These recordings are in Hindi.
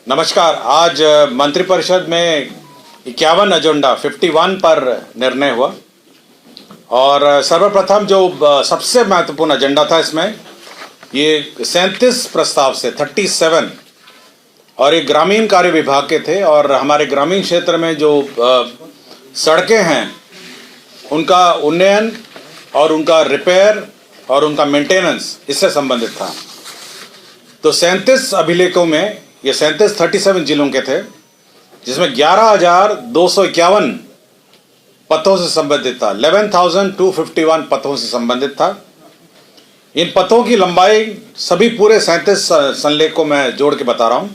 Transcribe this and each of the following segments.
नमस्कार। आज मंत्रिपरिषद में 51 एजेंडा 51 पर निर्णय हुआ और सर्वप्रथम जो सबसे महत्वपूर्ण एजेंडा था इसमें ये 37 प्रस्ताव से 37 और एक ग्रामीण कार्य विभाग के थे और हमारे ग्रामीण क्षेत्र में जो सड़कें हैं उनका उन्नयन और उनका रिपेयर और उनका मेंटेनेंस इससे संबंधित था। तो 37 अभिलेखों में ये 37 जिलों के थे, जिसमें 11,251 पथों से संबंधित था। 11,251 पथों से संबंधित था। इन पथों की लंबाई सभी पूरे 37 संलेखों में जोड़ के बता रहा हूं,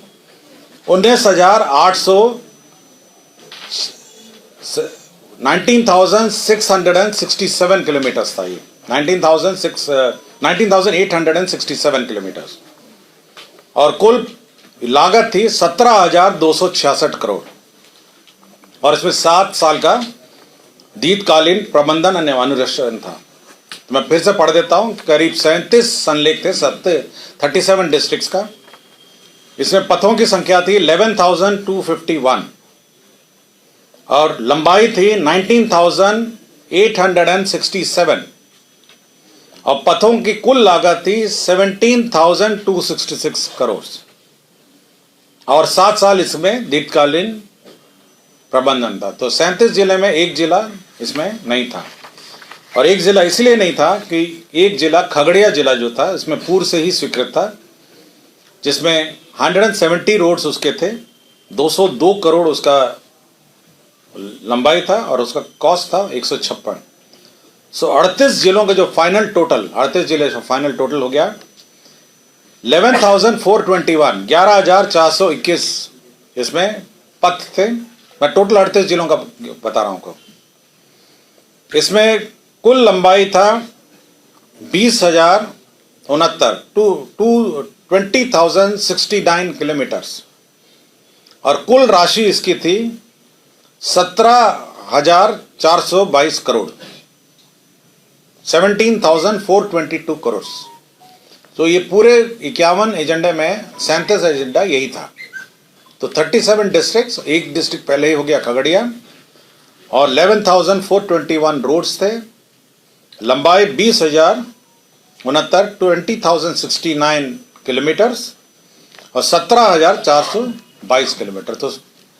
19,667 किलोमीटर था। ये 19,867 किलोमीटर और कुल लागत थी 17,266 करोड़ और इसमें 7 साल का दीर्घकालीन प्रबंधन और अनुरक्षण था। तो मैं फिर से पढ़ देता हूं। करीब 37 संलेख थे 37 डिस्ट्रिक्ट्स का। इसमें पथों की संख्या थी 11,251 और लंबाई थी 19,867 और पथों की कुल लागत थी 17,266 करोड़ और 7 साल इसमें दीर्घकालीन प्रबंधन था। तो 37 जिले में एक जिला इसमें नहीं था और एक जिला इसलिए नहीं था कि एक जिला खगड़िया जिला जो था इसमें पूर्व से ही स्वीकृत था, जिसमें 170 रोड्स उसके थे, 202 करोड़ उसका लंबाई था और उसका कॉस्ट था 156। सो 38 जिलों का जो फाइनल टोटल 38 जिले का फाइनल टोटल हो गया 11,421 11,421 इसमें पथ थे। मैं टोटल 38 जिलों का बता रहा हूं को। इसमें कुल लंबाई था 20,069 किलोमीटर्स और कुल राशि इसकी थी 17,422 करोड़ 17,422 करोड़। तो ये पूरे 51 एजेंडे में 37 एजेंडा यही था। तो 37 डिस्ट्रिक्ट्स, एक डिस्ट्रिक्ट पहले ही हो गया खगड़िया और 11,421 रोड्स थे। लंबाई 20,069 किलोमीटर्स और 17,422 किलोमीटर। तो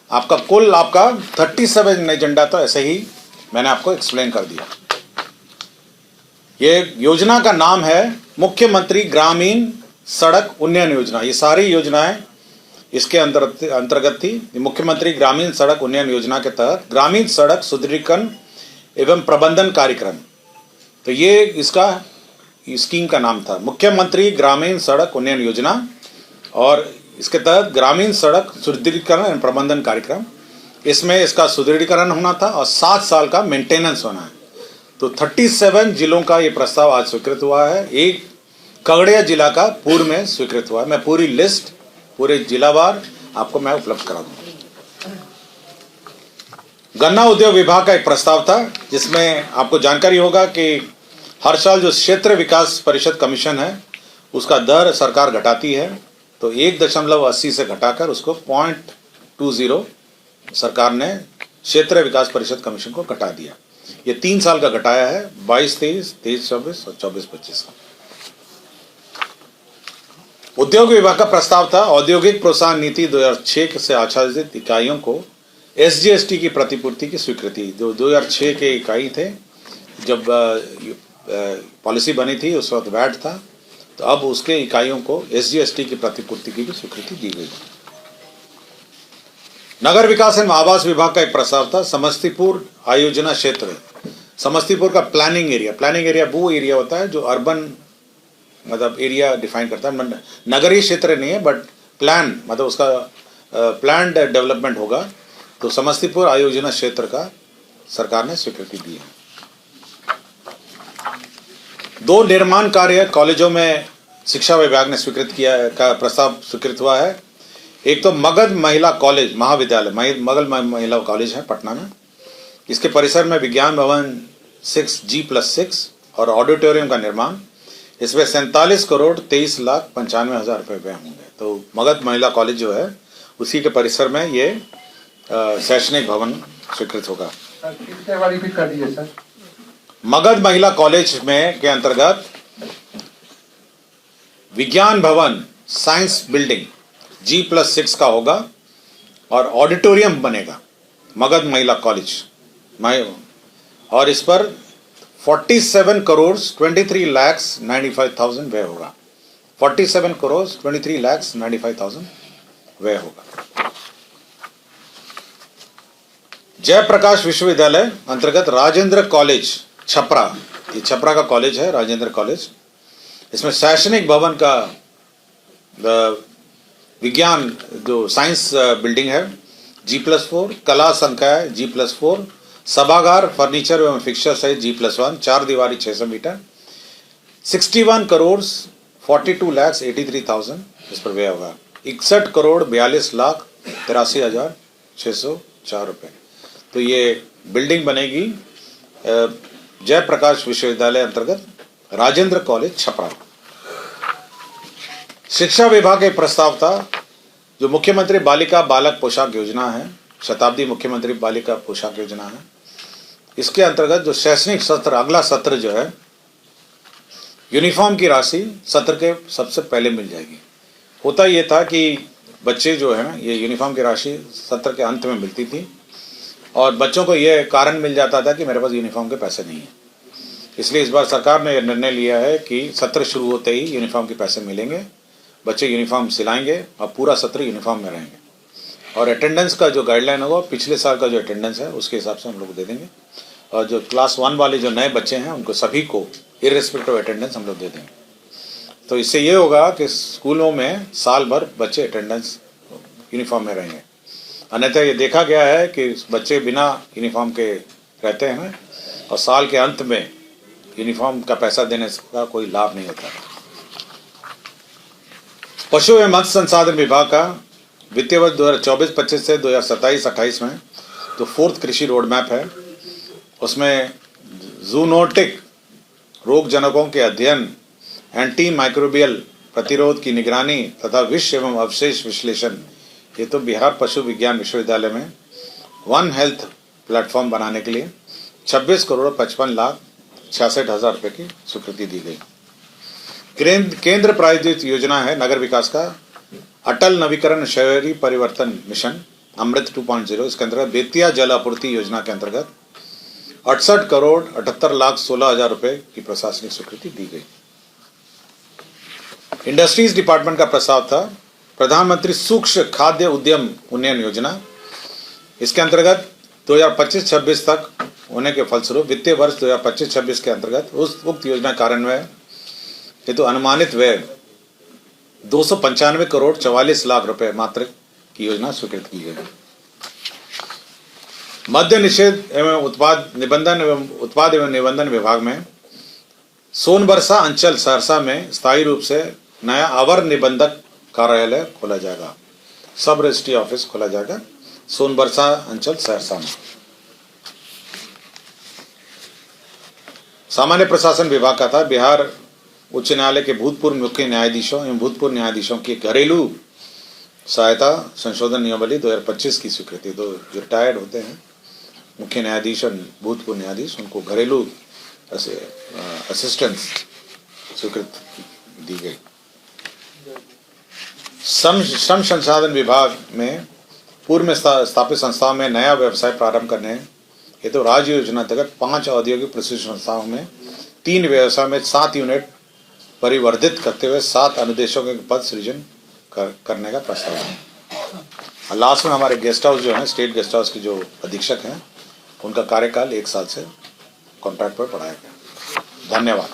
आपका कुल 37 एजेंडा तो ऐसे ही मैंने आपको एक्सप्लेन कर दिया। ये योजना का नाम है मुख्यमंत्री ग्रामीण सड़क उन्नयन योजना। ये सारी योजनाएं इसके अंतर्गत थी। मुख्यमंत्री ग्रामीण सड़क उन्नयन योजना के तहत ग्रामीण सड़क सुदृढ़ीकरण एवं प्रबंधन कार्यक्रम। तो ये इसका स्कीम का नाम था, मुख्यमंत्री ग्रामीण सड़क उन्नयन योजना, और इसके तहत ग्रामीण सड़क सुदृढ़ीकरण एवं प्रबंधन कार्यक्रम। इसमें इसका सुदृढ़ीकरण होना था और 7 साल का मेंटेनेंस होना है। तो 37 जिलों का ये प्रस्ताव आज स्वीकृत हुआ है। एक खगड़िया जिला का पूर्व में स्वीकृत हुआ है। मैं पूरी लिस्ट पूरे जिलावार आपको मैं उपलब्ध करा दूंगा। गन्ना उद्योग विभाग का एक प्रस्ताव था, जिसमें आपको जानकारी होगा कि हर साल जो क्षेत्र विकास परिषद कमीशन है उसका दर सरकार घटाती है। तो 1.80 से घटाकर उसको 0.20 सरकार ने क्षेत्र विकास परिषद कमीशन को घटा दिया। ये 3 साल का घटाया है, 22-23, 23-24 और 24-25 का। उद्योग विभाग का प्रस्ताव था औद्योगिक प्रोत्साहन नीति 2006 से आच्छादित इकाइयों को SGST की प्रतिपूर्ति की स्वीकृति। जो 2006 के इकाई थे, जब पॉलिसी बनी थी उस वक्त वैट था, तो अब उसके इकाइयों को SGST की प्रतिपूर्ति की भी स्वीकृति दी गई। नगर विकास एवं आवास विभाग का एक प्रस्ताव था समस्तीपुर आयोजना क्षेत्र। समस्तीपुर का प्लानिंग एरिया वो एरिया होता है जो अर्बन मतलब एरिया डिफाइन करता है। नगरीय क्षेत्र नहीं है, बट प्लान मतलब उसका प्लान्ड डेवलपमेंट होगा। तो समस्तीपुर आयोजना क्षेत्र का सरकार ने स्वीकृति दी है। 2 निर्माण कार्य कॉलेजों में शिक्षा विभाग ने स्वीकृत किया का प्रस्ताव स्वीकृत हुआ है। एक तो मगध महिला कॉलेज महाविद्यालय मगध महिला कॉलेज है पटना में। इसके परिसर में विज्ञान भवन 6G+6 और ऑडिटोरियम का निर्माण। इसमें 47 करोड़ 23 लाख 95 हजार रुपये व्यय होंगे। तो मगध महिला कॉलेज जो है उसी के परिसर में ये शैक्षणिक भवन स्वीकृत होगा। कितने बार रिपीट कर दीजिए सर। मगध महिला कॉलेज में के अंतर्गत विज्ञान भवन साइंस बिल्डिंग G+6 का होगा और ऑडिटोरियम बनेगा मगध महिला कॉलेज और इस पर 47 करोड़ 23 लाख 95,000 व्यय होगा। 47 करोड़ 23 लाख 95,000 व्यय होगा। जयप्रकाश विश्वविद्यालय अंतर्गत राजेंद्र कॉलेज छपरा, ये छपरा का कॉलेज है राजेंद्र कॉलेज। इसमें शैक्षणिक भवन का विज्ञान जो साइंस बिल्डिंग है G+4, कला संकाय G+4, सभागार फर्नीचर एवं फिक्सर सहित G+1, 4 दीवारी 600 मीटर, 61 करोड़ 42 लाख 83,000 इस पर व्यय होगा। 61 करोड़ 42 लाख 83,604 रुपये। तो ये बिल्डिंग बनेगी जयप्रकाश विश्वविद्यालय अंतर्गत राजेंद्र कॉलेज छपरा। शिक्षा विभाग का प्रस्ताव था जो मुख्यमंत्री बालिका बालक पोशाक योजना है, शताब्दी मुख्यमंत्री बालिका पोशाक योजना है, इसके अंतर्गत जो शैक्षणिक सत्र अगला सत्र जो है यूनिफॉर्म की राशि सत्र के सबसे पहले मिल जाएगी। होता ये था कि बच्चे जो हैं ये यूनिफॉर्म की राशि सत्र के अंत में मिलती थी और बच्चों को ये कारण मिल जाता था कि मेरे पास यूनिफॉर्म के पैसे नहीं है। इसलिए इस बार सरकार ने यह निर्णय लिया है कि सत्र शुरू होते ही यूनिफॉर्म के पैसे मिलेंगे, बच्चे यूनिफॉर्म सिलाएंगे और पूरा सत्र यूनिफॉर्म में रहेंगे। और अटेंडेंस का जो गाइडलाइन होगा पिछले साल का जो अटेंडेंस है उसके हिसाब से हम लोग दे देंगे। और जो क्लास 1 वाले जो नए बच्चे हैं उनको सभी को इर्रेस्पेक्टिव अटेंडेंस हम लोग दे देंगे। तो इससे ये होगा कि स्कूलों में साल भर बच्चे अटेंडेंस यूनिफॉर्म में रहेंगे। अन्यथा ये देखा गया है कि बच्चे बिना यूनिफॉर्म के रहते हैं और साल के अंत में यूनिफॉर्म का पैसा देने का कोई लाभ नहीं होता। पशु एवं मत्स्य संसाधन विभाग का वित्तीय वर्ष 2024-25 से 2027-28 में जो 4th कृषि रोड मैप है उसमें जूनोटिक रोगजनकों के अध्ययन, एंटी माइक्रोबियल प्रतिरोध की निगरानी तथा विष एवं अवशेष विश्लेषण, ये तो बिहार पशु विज्ञान विश्वविद्यालय में वन हेल्थ प्लेटफॉर्म बनाने के लिए 26 करोड़ 55 लाख 66,000 रुपये की स्वीकृति दी गई। केंद्र प्रायोजित योजना है नगर विकास का अटल नवीकरण शहरी परिवर्तन मिशन अमृत 2.0। इसके अंतर्गत बेतिया जल आपूर्ति योजना के अंतर्गत 68 करोड़ 78 लाख 16,000 रुपये की प्रशासनिक स्वीकृति दी गई। इंडस्ट्रीज डिपार्टमेंट का प्रस्ताव था प्रधानमंत्री सूक्ष्म खाद्य उद्यम उन्नयन योजना। इसके अंतर्गत 2025-26 तक होने के फलस्वरूप वित्तीय वर्ष 2025-26 के अंतर्गत उस उक्त योजना कार्यान्वयन हेतु अनुमानित व्यय 295 करोड़ 44 लाख रुपए मात्र की योजना स्वीकृत की गई। मद्य निषेध एवं उत्पाद एवं निबंधन विभाग में सोनबरसा अंचल सहरसा में स्थायी रूप से नया अवर निबंधक कार्यालय खोला जाएगा, सब रजिस्ट्री ऑफिस खोला जाएगा सोनबरसा अंचल सहरसा में। सामान्य प्रशासन विभाग का था बिहार उच्च न्यायालय के भूतपूर्व मुख्य न्यायाधीशों एवं भूतपूर्व न्यायाधीशों की घरेलू सहायता संशोधन नियमावली 2025 की स्वीकृति। जो रिटायर्ड होते हैं मुख्य न्यायाधीश और भूतपूर्व न्यायाधीश उनको घरेलू असिस्टेंस स्वीकृति दी गई। श्रम संसाधन विभाग में पूर्व में स्थापित संस्थाओं में नया व्यवसाय प्रारंभ करने हेतु तो राज्य योजना अंतर्गत 5 औद्योगिक प्रशिक्षण संस्थाओं में 3 व्यवसाय में 7 यूनिट परिवर्धित करते हुए 7 अनुदेशों के पद सृजन करने का प्रस्ताव है। और लास्ट में हमारे गेस्ट हाउस जो है स्टेट गेस्ट हाउस के जो अधीक्षक हैं उनका कार्यकाल 1 साल से कॉन्ट्रैक्ट पर बढ़ाया गया। धन्यवाद।